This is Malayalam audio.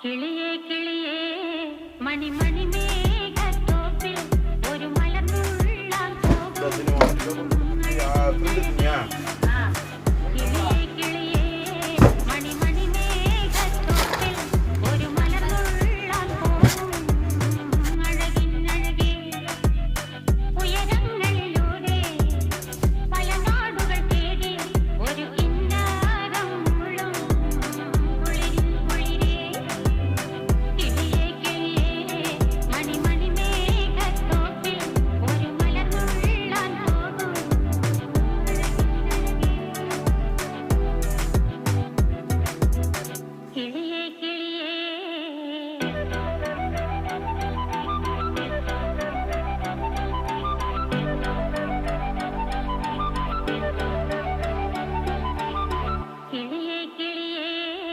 കിളിയേ കിളിയേ മണിമണി മേഘത്തോപ്പിൽ ഒരു മലർന്നുള്ളാൻ പോകും. കിളിയേ കിളിയേ മണിമണി മേഘത്തോപ്പിൽ ഒരു മലർന്നുള്ളാൻ പോകും. അഴകിനഴകേ ഉയരങ്ങളിലൂടെ പല നാടുകൾ തേടി ഒരു കിന്നാരം മുഴും കുളിരിൻ കുളിരേ. കിളിയേ കിളിയേ മണിമണി മേഘത്തോപ്പിൽ ഒരു മലർന്നുള്ളാൻ പോകും. കിളിയേ